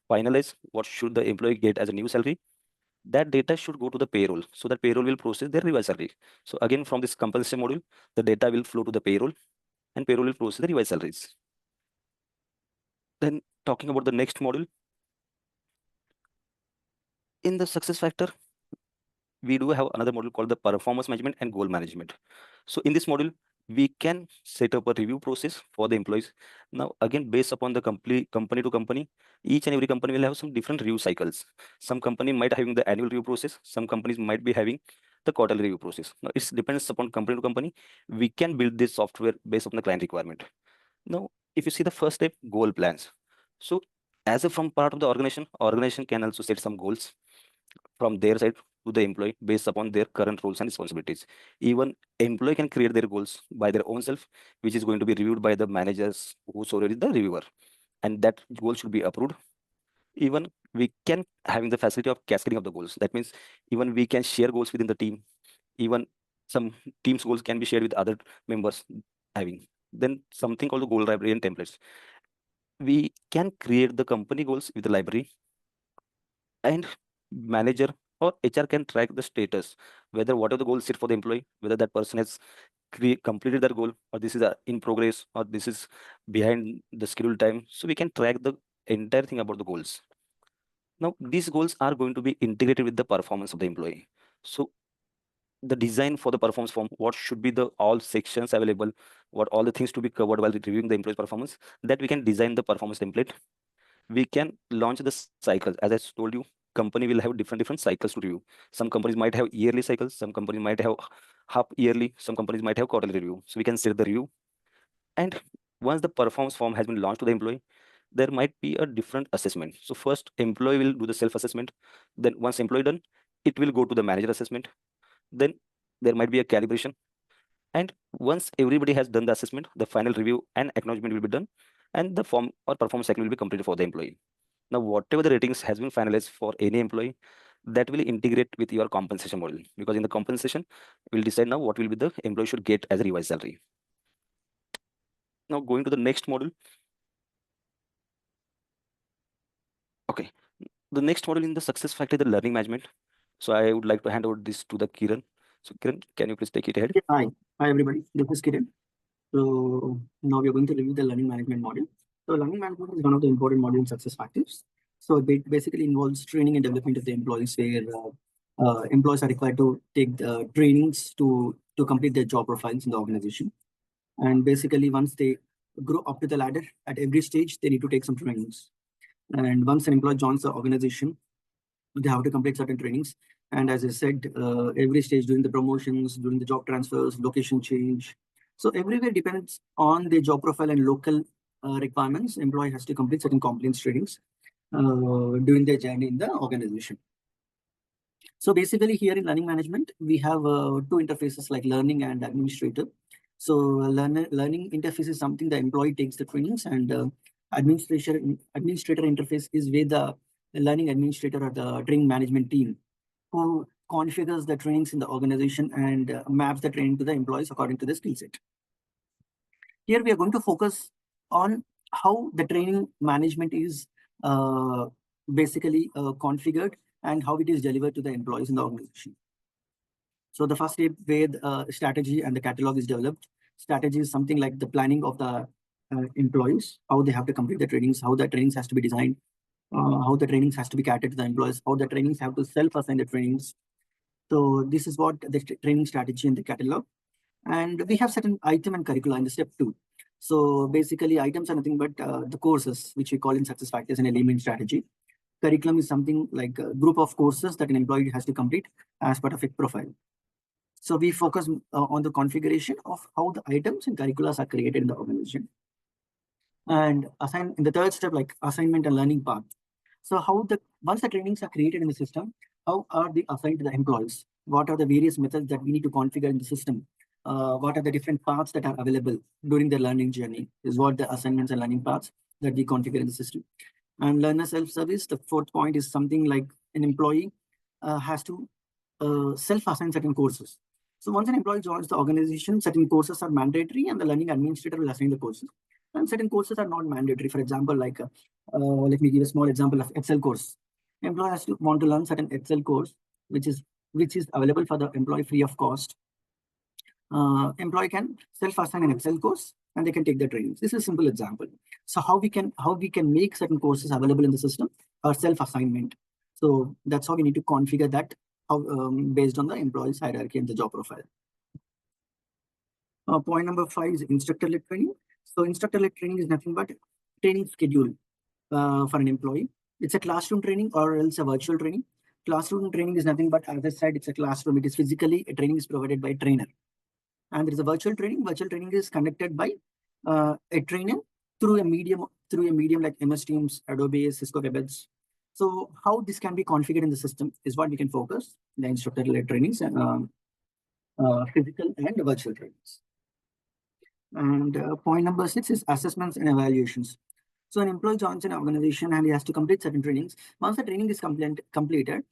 finalized what should the employee get as a new salary, that data should go to the payroll. So that payroll will process their revised salary. So again, from this compensation module, the data will flow to the payroll and payroll will process the revised salaries. Then talking about the next module, in the success factor, we do have another module called the performance management and goal management. So in this module, we can set up a review process for the employees. Now, again, based upon the company to company, each and every company will have some different review cycles. Some company might having the annual review process. Some companies might be having the quarterly review process. Now, it depends upon company to company. We can build this software based upon the client requirement. Now, if you see the first step, goal plans. So as a from part of the organization can also set some goals from their side to the employee based upon their current roles and responsibilities. Even employee can create their goals by their own self, which is going to be reviewed by the managers who's already the reviewer, and that goal should be approved. Even we can having the facility of cascading of the goals. That means even we can share goals within the team. Even some team's goals can be shared with other members having. Then something called the goal library and templates. We can create the company goals with the library, and manager or HR can track the status, whether what are the goals set for the employee, whether that person has completed that goal, or this is in progress, or this is behind the scheduled time. So we can track the entire thing about the goals. Now, these goals are going to be integrated with the performance of the employee. So the design for the performance form, what should be the all sections available, what all the things to be covered while reviewing the employee's performance, that we can design the performance template. We can launch the cycles. As I told you, company will have different cycles to review. Some companies might have yearly cycles, some companies might have half yearly, some companies might have quarterly review. So we can set the review. And once the performance form has been launched to the employee, there might be a different assessment. So first, employee will do the self-assessment. Then once employee done, it will go to the manager assessment. Then there might be a calibration. And once everybody has done the assessment, the final review and acknowledgement will be done, and the form or performance cycle will be completed for the employee. Now, whatever the ratings has been finalized for any employee, that will integrate with your compensation model, because in the compensation, we'll decide now what will be the employee should get as a revised salary. Now, going to the next model. Okay, the next model in the success factor is the learning management. So I would like to hand over this to the Kiran. So Kiran, can you please take it ahead? Yeah, hi everybody. This is Kiran. So now we are going to review the learning management model. So learning management is one of the important module in success factors. So it basically involves training and development of the employees, where employees are required to take the trainings to complete their job profiles in the organization. And basically, once they grow up to the ladder, at every stage, they need to take some trainings. And once an employee joins the organization, they have to complete certain trainings. And as I said, every stage, during the promotions, during the job transfers, location change. So everywhere depends on the job profile and local requirements. Employee has to complete certain compliance trainings during their journey in the organization. So basically here in learning management, we have two interfaces like learning and administrator. So learning interface is something the employee takes the trainings, and administrator interface is where the learning administrator or the training management team who configures the trainings in the organization and maps the training to the employees according to the skill set. Here we are going to focus on how the training management is basically configured and how it is delivered to the employees in the organization. So the first step where the strategy and the catalog is developed. Strategy is something like the planning of the employees, how they have to complete the trainings, how the trainings has to be designed, how the trainings has to be catered to the employees, how the trainings have to self-assign the trainings. So this is what the training strategy in the catalog. And we have certain item and curricula in the step 2. So basically items are nothing but the courses, which we call in success factors and element strategy. Curriculum is something like a group of courses that an employee has to complete as part of a profile. So we focus on the configuration of how the items and curriculums are created in the organization. And assign in the third step, like assignment and learning path. So how once the trainings are created in the system, how are they assigned to the employees? What are the various methods that we need to configure in the system? What are the different paths that are available during their learning journey is what the assignments and learning paths that we configure in the system. And learner self-service, the fourth point is something like an employee has to self-assign certain courses. So once an employee joins the organization, certain courses are mandatory and the learning administrator will assign the courses. And certain courses are not mandatory. For example, like let me give a small example of Excel course. Employee has to want to learn certain Excel course, which is available for the employee free of cost. Employee can self-assign an Excel course and they can take the trainings. This is a simple example. So how we can make certain courses available in the system or self-assignment. So that's how we need to configure that based on the employee's hierarchy and the job profile. Point number 5 is instructor-led training. So instructor-led training is nothing but training schedule for an employee. It's a classroom training or else a virtual training. Classroom training is nothing but, as I said, it's a classroom. It is physically, a training is provided by a trainer. And there is a virtual training. Virtual training is conducted by a trainer through a medium like MS Teams, Adobe, Cisco WebEx. So how this can be configured in the system is what we can focus, the instructor-led trainings and physical and virtual trainings. And point number 6 is assessments and evaluations. So an employee joins an organization and he has to complete certain trainings. Once the training is completed,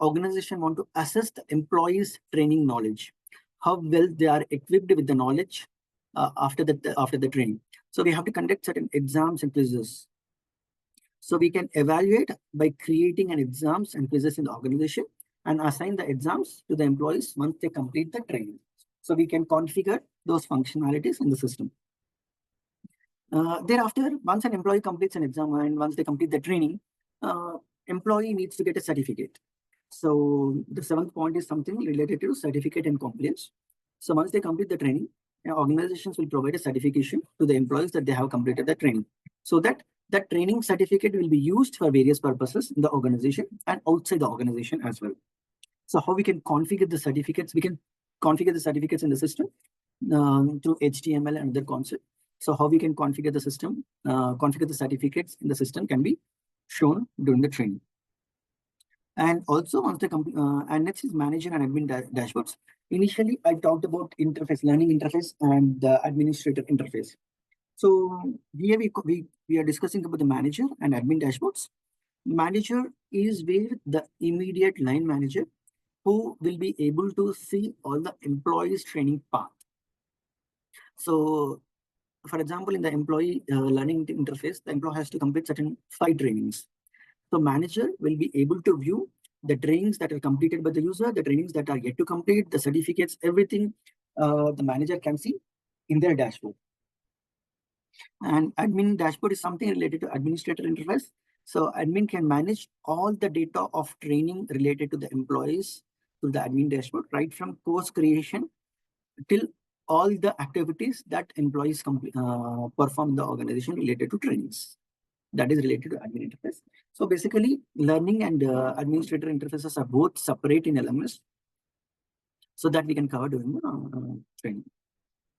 organization want to assess the employee's training knowledge, how well they are equipped with the knowledge after the training. So we have to conduct certain exams and quizzes. So we can evaluate by creating an exams and quizzes in the organization and assign the exams to the employees once they complete the training. So we can configure those functionalities in the system. Thereafter, once an employee completes an exam and once they complete the training, employee needs to get a certificate. So the seventh point is something related to certificate and compliance. So once they complete the training, organizations will provide a certification to the employees that they have completed the training, so that that training certificate will be used for various purposes in the organization and outside the organization as well. So how we can configure the certificates? We can configure the certificates in the system through HTML and other concepts. So how we can configure the system, configure the certificates in the system can be shown during the training. And also once the and next is manager and admin dashboards. Initially, I talked about interface, learning interface and the administrator interface. So here we are discussing about the manager and admin dashboards. Manager is where the immediate line manager who will be able to see all the employees training path. So for example, in the employee learning interface, the employee has to complete certain 5 trainings. So manager will be able to view the trainings that are completed by the user, the trainings that are yet to complete, the certificates, everything the manager can see in their dashboard. And admin dashboard is something related to administrator interface. So admin can manage all the data of training related to the employees to the admin dashboard, right from course creation till all the activities that employees perform in the organization related to trainings. That is related to admin interface. So basically, learning and administrator interfaces are both separate in LMS, so that we can cover during the training.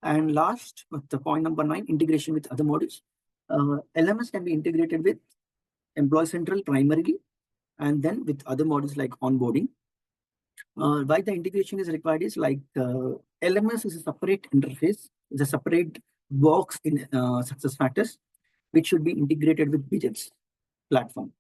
And last, the point number 9, integration with other modules. LMS can be integrated with Employee Central primarily, and then with other modules like onboarding. Why the integration is required is like LMS is a separate interface, it's a separate box in SuccessFactors, which should be integrated with widgets platform.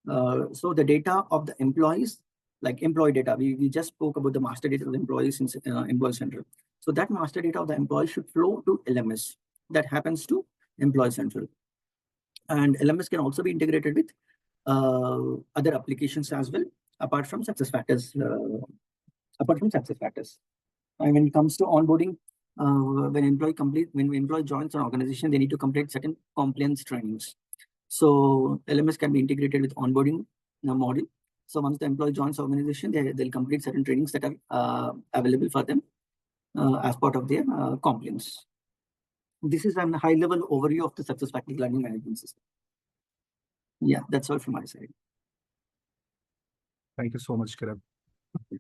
So the data of the employees, like employee data, we just spoke about the master data of the employees in Employee Central. So that master data of the employee should flow to LMS. That happens to Employee Central. And LMS can also be integrated with other applications as well, apart from SuccessFactors. And when it comes to onboarding, when employee joins an organization, they need to complete certain compliance trainings. So LMS can be integrated with onboarding module. So once the employee joins the organization, they'll complete certain trainings that are available for them as part of their compliance. This is a high-level overview of the SuccessFactors learning management system. Yeah, that's all from my side. Thank you so much, Kiran.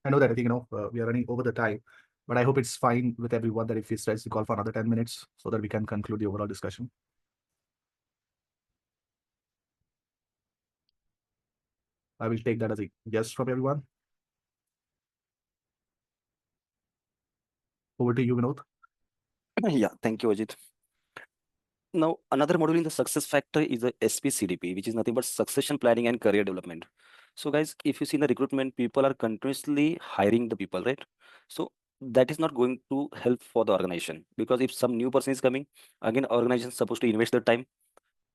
I know that I think we are running over the time, but I hope it's fine with everyone that if we stretch the call for another 10 minutes so that we can conclude the overall discussion. I will take that as a yes from everyone. Over to you, Vinod. Yeah, thank you, Ajit. Now, another module in the success factor is the SPCDP, which is nothing but succession planning and career development. So guys, if you see in the recruitment, people are continuously hiring the people, right? So that is not going to help for the organization, because if some new person is coming, again, organization is supposed to invest their time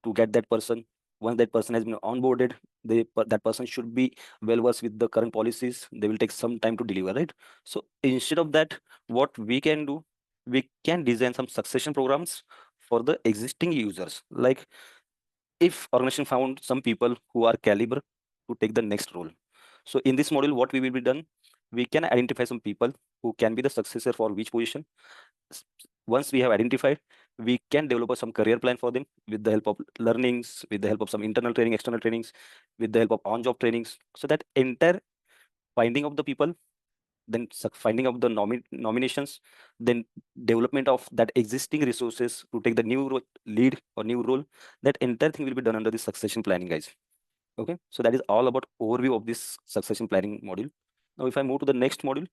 to get that person. Once that person has been onboarded, that person should be well versed with the current policies. They will take some time to deliver, right? So instead of that, what we can do, we can design some succession programs for the existing users. Like if organization found some people who are caliber to take the next role. So in this module, what we will be done, we can identify some people who can be the successor for which position. Once we have identified, we can develop some career plan for them with the help of learnings, with the help of some internal training, external trainings, with the help of on-job trainings. So that entire finding of the people, then finding of the nominations, then development of that existing resources to take the new lead or new role, that entire thing will be done under the succession planning, guys. Okay, so that is all about overview of this succession planning module. Now, if I move to the next module.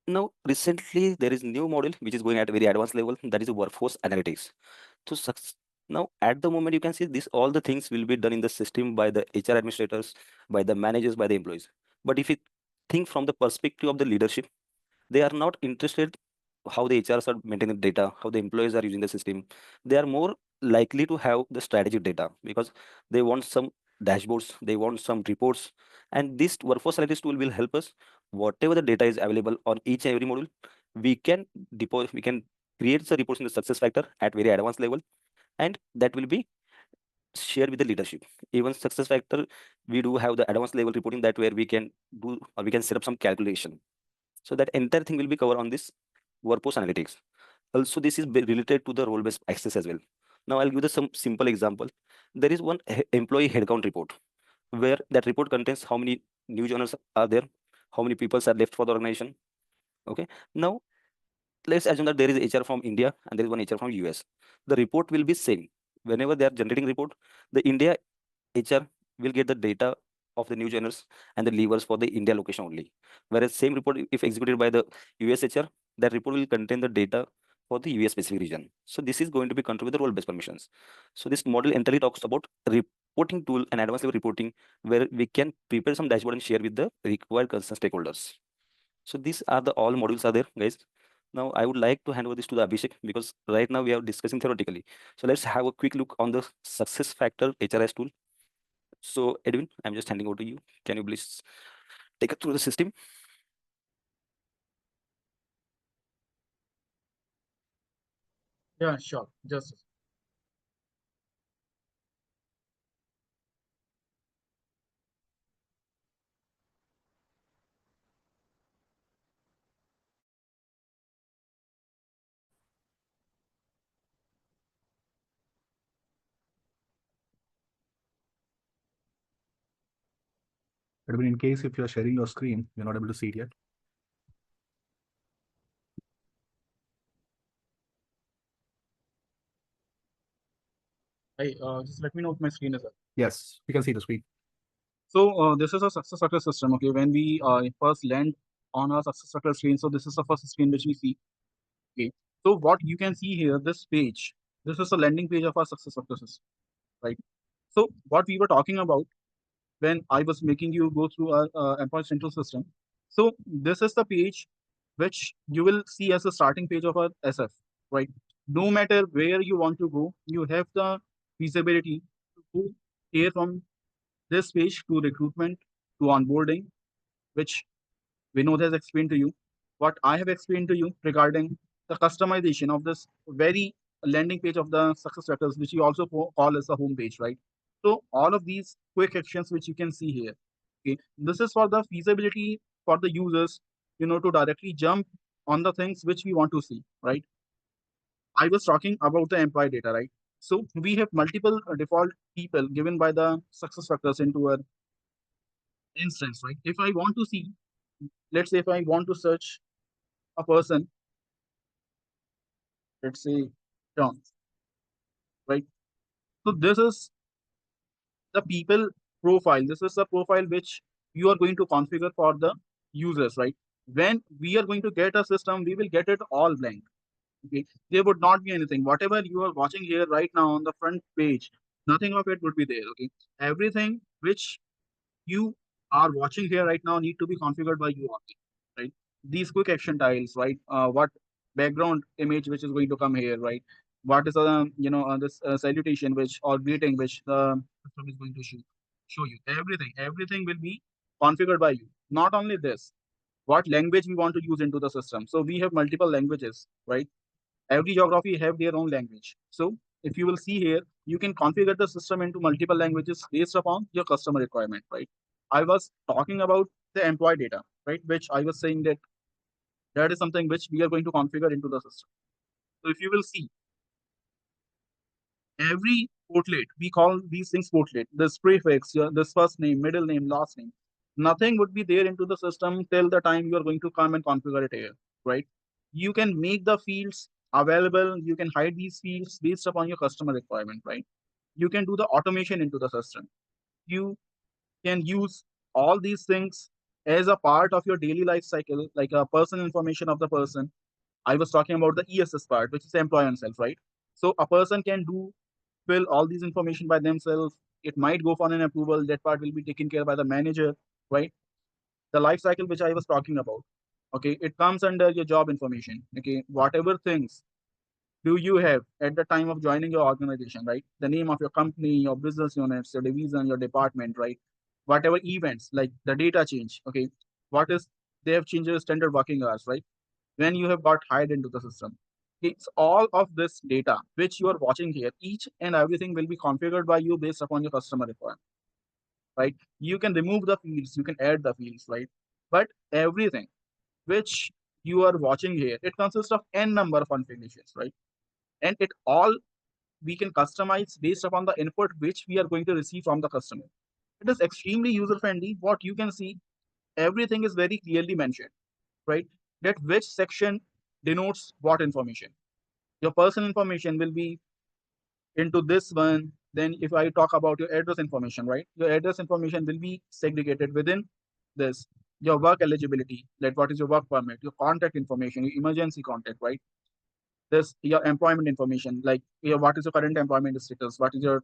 Now, recently there is new module which is going at a very advanced level, that is workforce analytics. So now at the moment you can see this, all the things will be done in the system by the HR administrators, by the managers, by the employees. But if you think from the perspective of the leadership, they are not interested how the HRs are maintaining the data, how the employees are using the system. They are more likely to have the strategic data, because they want some dashboards, they want some reports, and this workforce analytics tool will help us. Whatever the data is available on each and every module, we can create the reports in the success factor at very advanced level, and that will be share with the leadership. Even success factor, we do have the advanced level reporting that where we can do or we can set up some calculation. So that entire thing will be covered on this workforce analytics. Also, this is related to the role-based access as well. Now, I'll give you some simple example. There is one employee headcount report where that report contains how many new joiners are there, how many people are left for the organization. Okay. Now, let's assume that there is HR from India and there is one HR from US. The report will be same. Whenever they are generating report, the India HR will get the data of the new joiners and the levers for the India location only. Whereas same report, if executed by the US HR, that report will contain the data for the US specific region. So this is going to be controlled with the role-based permissions. So this model entirely talks about reporting tool and advanced level reporting where we can prepare some dashboard and share with the required concerned stakeholders. So these are the all modules are there, guys. Now I would like to hand over this to the Abhishek because right now we are discussing theoretically. So let's have a quick look on the success factor HRS tool. So Edwin, I'm just handing over to you. Can you please take us through the system? Yeah, sure. Just Edwin, in case if you're sharing your screen, you're not able to see it yet. just let me know if my screen is up. Yes, we can see the screen. So this is a success factor system. Okay, when we first land on our success factor screen, so this is the first screen which we see. Okay, so what you can see here, this page, this is the landing page of our success factor system, right? So what we were talking about when I was making you go through our employee central system. So this is the page which you will see as the starting page of our SF, right? No matter where you want to go, you have the feasibility to go here from this page to recruitment, to onboarding, which Vinod has explained to you. What I have explained to you regarding the customization of this very landing page of the success factors, which you also call as the home page, right? So all of these quick actions which you can see here, okay, this is for the feasibility for the users, to directly jump on the things which we want to see, right? I was talking about the employee data, right? So we have multiple default people given by the success factors into a instance, right? If I want to see, let's say if I want to search a person, let's say John, right? So this is the people profile. This is the profile which you are going to configure for the users, right? When we are going to get a system, we will get it all blank. Okay, there would not be anything. Whatever you are watching here right now on the front page, nothing of it would be there. Okay, everything which you are watching here right now need to be configured by you only, right? These quick action tiles, right? What background image which is going to come here, right? What is this salutation which or greeting which the system is going to show you. Everything will be configured by you. Not only this, what language we want to use into the system. So we have multiple languages, right? Every geography have their own language. So if you will see here, you can configure the system into multiple languages based upon your customer requirement, right? I was talking about the employee data, right? Which I was saying that that is something which we are going to configure into the system. So if you will see every portlet, we call these things portlet, this prefix, this first name, middle name, last name, nothing would be there into the system till the time you are going to come and configure it here, right? You can make the fields available, you can hide these fields based upon your customer requirement, right? You can do the automation into the system. You can use all these things as a part of your daily life cycle, like a personal information of the person. I was talking about the ESS part, which is the employee on self, right? So a person can fill all these information by themselves. It might go for an approval. That part will be taken care by the manager, right? The life cycle which I was talking about. Okay, it comes under your job information. Okay, whatever things do you have at the time of joining your organization, right? The name of your company, your business units, your division, your department, right? Whatever events like the data change. Okay, what is they have changed the standard working hours, right? When you have got hired into the system, It's all of this data which you are watching here. Each and everything will be configured by you based upon your customer requirement, right? You can remove the fields, you can add the fields, right? But everything which you are watching here, it consists of n number of configurations, right? And it all we can customize based upon the input which we are going to receive from the customer. It is extremely user friendly. What you can see, everything is very clearly mentioned, right? That which section denotes what information. Your personal information will be into this one. Then if I talk about your address information, right? Your address information will be segregated within this. Your work eligibility, like what is your work permit, your contact information, your emergency contact, right? This your employment information, like your what is your current employment status, what is your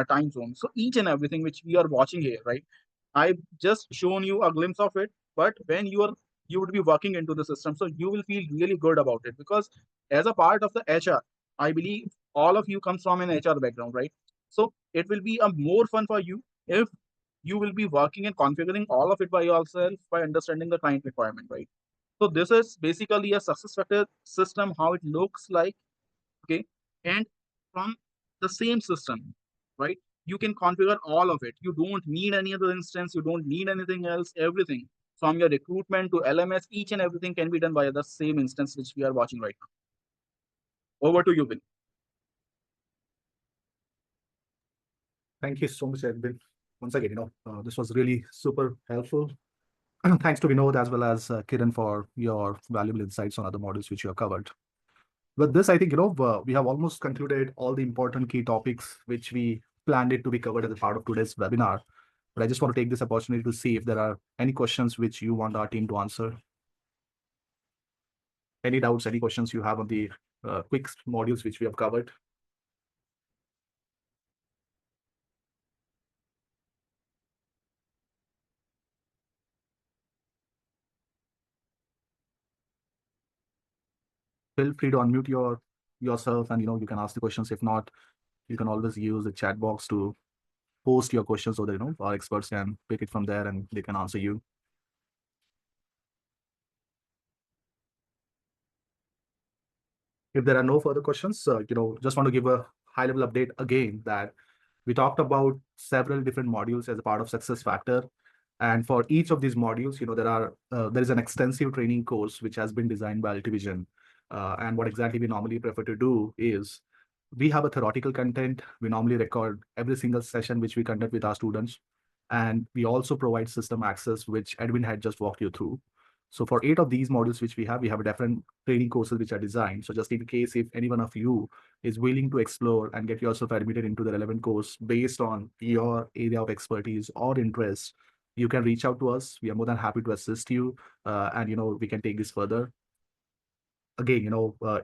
time zone. So each and everything which we are watching here, right? I've just shown you a glimpse of it, but when you would be working into the system, so you will feel really good about it, because as a part of the HR, I believe all of you comes from an HR background, right? So it will be a more fun for you if you will be working and configuring all of it by yourself by understanding the client requirement, right? So this is basically a success factor system, how it looks like, okay? And from the same system, right? You can configure all of it. You don't need any other instance. You don't need anything else. Everything from your recruitment to LMS, each and everything can be done by the same instance which we are watching right now. Over to you, Bill. Thank you so much, Edwin. Once again, this was really super helpful. Thanks to Vinod as well as Kiran for your valuable insights on other modules which you have covered. With this, I think, we have almost concluded all the important key topics which we planned it to be covered as a part of today's webinar. But I just want to take this opportunity to see if there are any questions which you want our team to answer. Any doubts, any questions you have on the quick modules which we have covered? Feel free to unmute yourself and you can ask the questions. If not, you can always use the chat box to post your questions so that our experts can pick it from there and they can answer you. If there are no further questions, just want to give a high-level update again that we talked about several different modules as a part of success factor. And for each of these modules, there is an extensive training course which has been designed by Altivision. And what exactly we normally prefer to do is we have a theoretical content. We normally record every single session which we conduct with our students. And we also provide system access, which Edwin had just walked you through. So for 8 of these modules which we have a different training courses which are designed. So just in case if any one of you is willing to explore and get yourself admitted into the relevant course based on your area of expertise or interest, you can reach out to us. We are more than happy to assist you, and we can take this further. Again,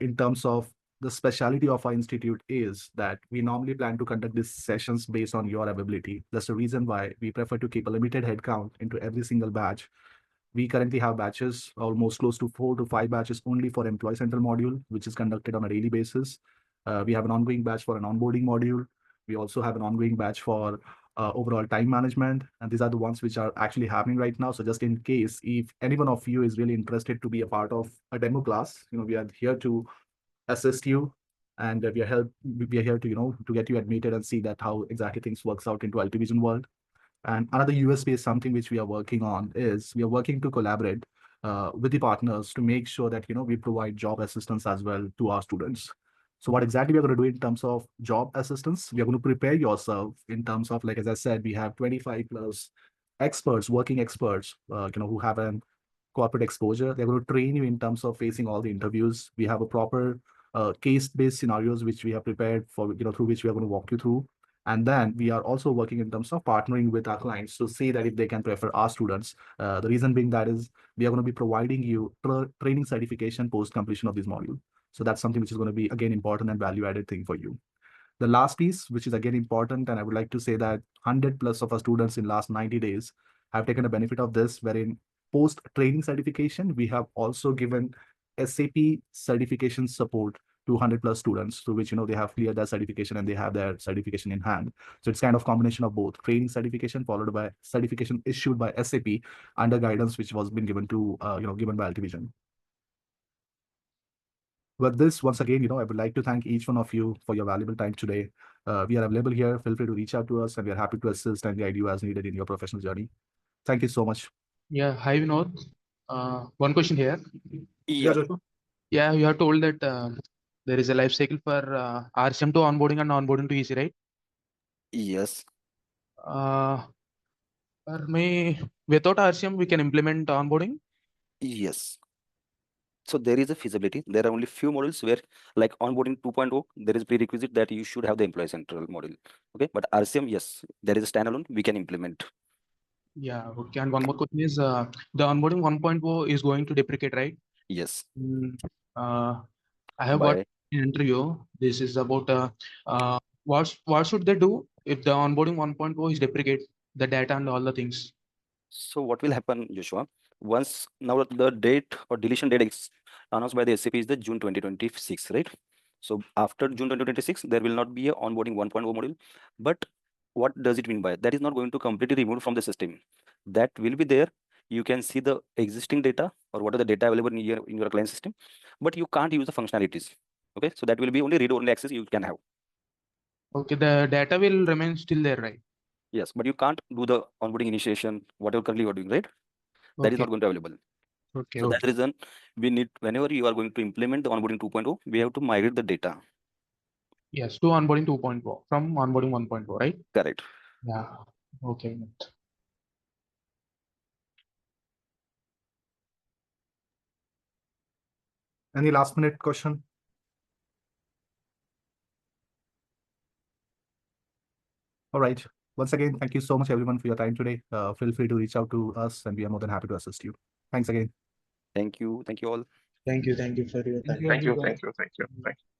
in terms of the specialty of our institute is that we normally plan to conduct these sessions based on your availability. That's the reason why we prefer to keep a limited headcount into every single batch. We currently have batches, almost close to 4 to 5 batches only for Employee Central module, which is conducted on a daily basis. We have an ongoing batch for an onboarding module. We also have an ongoing batch for overall time management. And these are the ones which are actually happening right now. So just in case, if any one of you is really interested to be a part of a demo class, we are here to assist you. And we are here to, to get you admitted and see that how exactly things works out into Altivision world. And another USP is something which we are working on is we are working to collaborate with the partners to make sure that, we provide job assistance as well to our students. So what exactly we are going to do in terms of job assistance, we are going to prepare yourself in terms of, like, as I said, we have 25 plus experts, working experts, who have an corporate exposure. They're going to train you in terms of facing all the interviews. We have a proper case-based scenarios which we have prepared for, through which we are going to walk you through. And then we are also working in terms of partnering with our clients to see that if they can prefer our students. The reason being that is we are going to be providing you training certification post completion of this module. So that's something which is going to be, again, important and value added thing for you. The last piece, which is again important, and I would like to say that 100 plus of our students in last 90 days have taken a benefit of this, wherein post training certification, we have also given SAP certification support to 100 plus students through which, they have cleared their certification and they have their certification in hand. So it's kind of combination of both training certification followed by certification issued by SAP under guidance, which was been given to, given by Altivision. With this, once again, I would like to thank each one of you for your valuable time today. We are available here. Feel free to reach out to us, and we are happy to assist and guide you as needed in your professional journey. Thank you so much. Yeah, hi Vinod. One question here. Yeah, Yeah, Joshua. Yeah, you have told that there is a life cycle for RCM to onboarding and onboarding to EC, right? yes, For me, without RCM, we can implement onboarding. yes. So there is a feasibility. There are only few models where, like onboarding 2.0, there is prerequisite that you should have the employee central model. Okay, but RCM, yes, there is a standalone we can implement. Yeah, okay. And one more question is the onboarding 1.0 is going to deprecate, right? Yes. I have got By an interview. This is about what should they do if the onboarding 1.0 is deprecate the data and all the things. so what will happen, Joshua? Once now the date or deletion date is announced by the SAP is the June 2026, right? So after June 2026, there will not be a onboarding 1.0 module. But what does it mean by that? Is not going to completely removed from the system. That will be there. You can see the existing data or what are the data available in your client system, but you can't use the functionalities. Okay, so that will be only read-only access you can have. Okay, the data will remain still there, right? Yes, but you can't do the onboarding initiation, whatever currently you are doing, right? That is Okay. not going to be available. Okay. So that reason we need, whenever you are going to implement the onboarding 2.0, we have to migrate the data. Yes, to onboarding 2.0 from onboarding 1.0, right? Correct. Yeah. Okay. Any last minute question? All right. Once again, thank you so much, everyone, for your time today. Feel free to reach out to us, and we are more than happy to assist you. Thanks again. Thank you. Thank you all. Thank you. Thank you for your time. Thank you. Thank you. Thank you. Thank you.